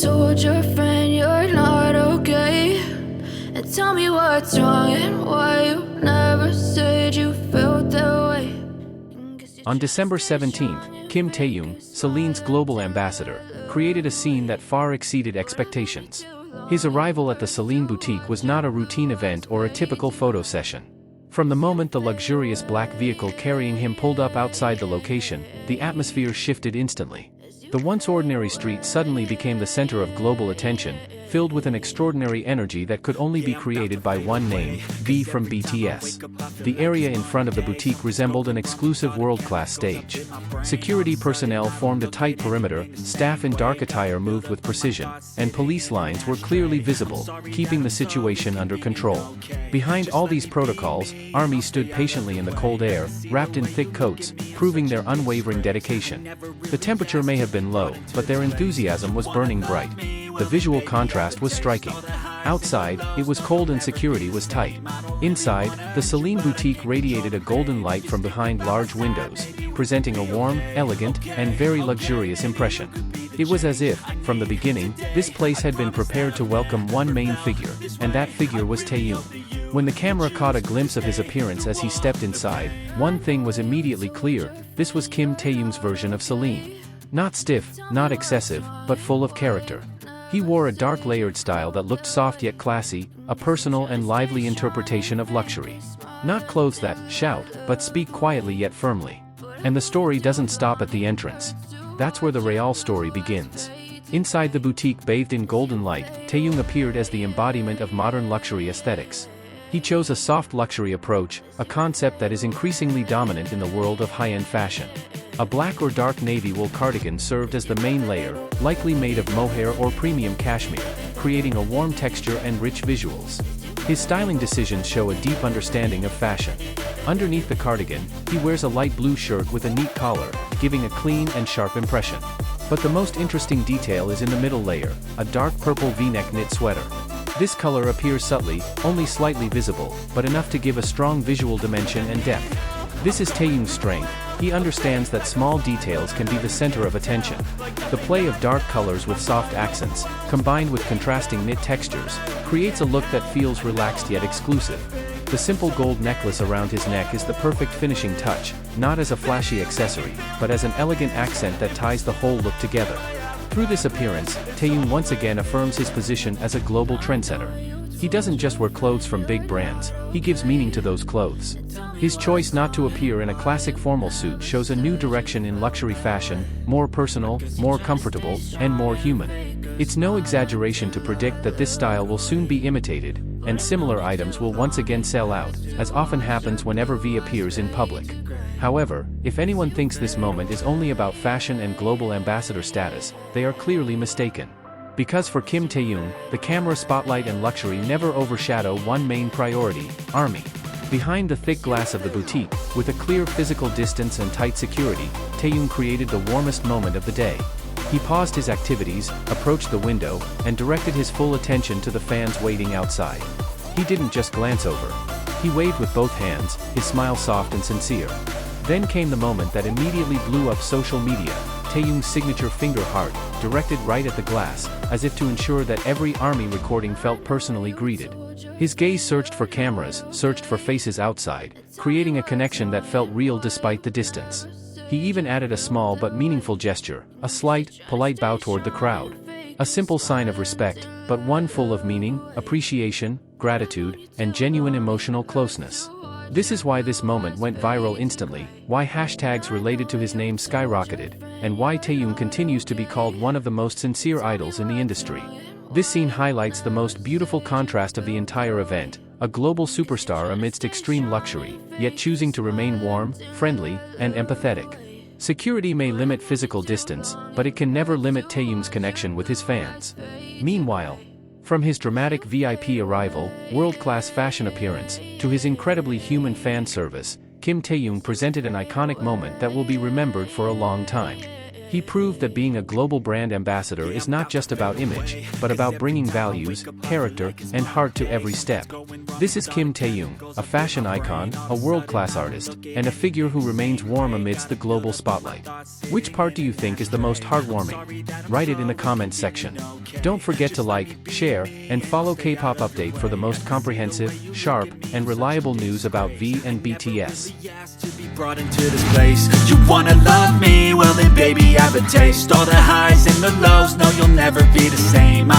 told your friend you're not okay? And tell me what's wrong and why you never said you felt that way. On December 17th, Kim Taehyung, Celine's global ambassador, created a scene that far exceeded expectations. His arrival at the Celine boutique was not a routine event or a typical photo session. From the moment the luxurious black vehicle carrying him pulled up outside the location, the atmosphere shifted instantly. The once ordinary street suddenly became the center of global attention, filled with an extraordinary energy that could only be created by one name, V from BTS. The area in front of the boutique resembled an exclusive world-class stage. Security personnel formed a tight perimeter, staff in dark attire moved with precision, and police lines were clearly visible, keeping the situation under control. Behind all these protocols, armies stood patiently in the cold air, wrapped in thick coats, proving their unwavering dedication. The temperature may have been low, but their enthusiasm was burning bright. The visual contrast was striking. Outside, it was cold and security was tight. Inside, the Celine boutique radiated a golden light from behind large windows, presenting a warm, elegant, and very luxurious impression. It was as if, from the beginning, this place had been prepared to welcome one main figure, and that figure was Taehyung. When the camera caught a glimpse of his appearance as he stepped inside, one thing was immediately clear: this was Kim Taehyung's version of Celine. Not stiff, not excessive, but full of character. He wore a dark layered style that looked soft yet classy, a personal and lively interpretation of luxury. Not clothes that shout, but speak quietly yet firmly. And the story doesn't stop at the entrance. That's where the real story begins. Inside the boutique bathed in golden light, Taehyung appeared as the embodiment of modern luxury aesthetics. He chose a soft luxury approach, a concept that is increasingly dominant in the world of high-end fashion. A black or dark navy wool cardigan served as the main layer, likely made of mohair or premium cashmere, creating a warm texture and rich visuals. His styling decisions show a deep understanding of fashion. Underneath the cardigan, he wears a light blue shirt with a neat collar, giving a clean and sharp impression. But the most interesting detail is in the middle layer, a dark purple V-neck knit sweater. This color appears subtly, only slightly visible, but enough to give a strong visual dimension and depth. This is Taehyung's strength. He understands that small details can be the center of attention. The play of dark colors with soft accents, combined with contrasting knit textures, creates a look that feels relaxed yet exclusive. The simple gold necklace around his neck is the perfect finishing touch, not as a flashy accessory, but as an elegant accent that ties the whole look together. Through this appearance, Taehyung once again affirms his position as a global trendsetter. He doesn't just wear clothes from big brands, he gives meaning to those clothes. His choice not to appear in a classic formal suit shows a new direction in luxury fashion, more personal, more comfortable, and more human. It's no exaggeration to predict that this style will soon be imitated, and similar items will once again sell out, as often happens whenever V appears in public. However, if anyone thinks this moment is only about fashion and global ambassador status, they are clearly mistaken. Because for Kim Taehyung, the camera spotlight and luxury never overshadow one main priority: army. Behind the thick glass of the boutique, with a clear physical distance and tight security, Taehyung created the warmest moment of the day. He paused his activities, approached the window, and directed his full attention to the fans waiting outside. He didn't just glance over. He waved with both hands, his smile soft and sincere. Then came the moment that immediately blew up social media: Taehyung's signature finger heart, directed right at the glass, as if to ensure that every army recording felt personally greeted. His gaze searched for cameras, searched for faces outside, creating a connection that felt real despite the distance. He even added a small but meaningful gesture, a slight, polite bow toward the crowd. A simple sign of respect, but one full of meaning, appreciation, gratitude, and genuine emotional closeness. This is why this moment went viral instantly, why hashtags related to his name skyrocketed, and why Taehyung continues to be called one of the most sincere idols in the industry. This scene highlights the most beautiful contrast of the entire event: a global superstar amidst extreme luxury, yet choosing to remain warm, friendly, and empathetic. Security may limit physical distance, but it can never limit Taehyung's connection with his fans. Meanwhile, from his dramatic VIP arrival, world-class fashion appearance, to his incredibly human fan service, Kim Taehyung presented an iconic moment that will be remembered for a long time. He proved that being a global brand ambassador is not just about image, but about bringing values, character, and heart to every step. This is Kim Taehyung, a fashion icon, a world-class artist, and a figure who remains warm amidst the global spotlight. Which part do you think is the most heartwarming? Write it in the comments section. Don't forget to like, share, and follow K-pop Update for the most comprehensive, sharp, and reliable news about V and BTS. Brought into this place. You wanna love me? Well then baby I have a taste. All the highs and the lows, no you'll never be the same.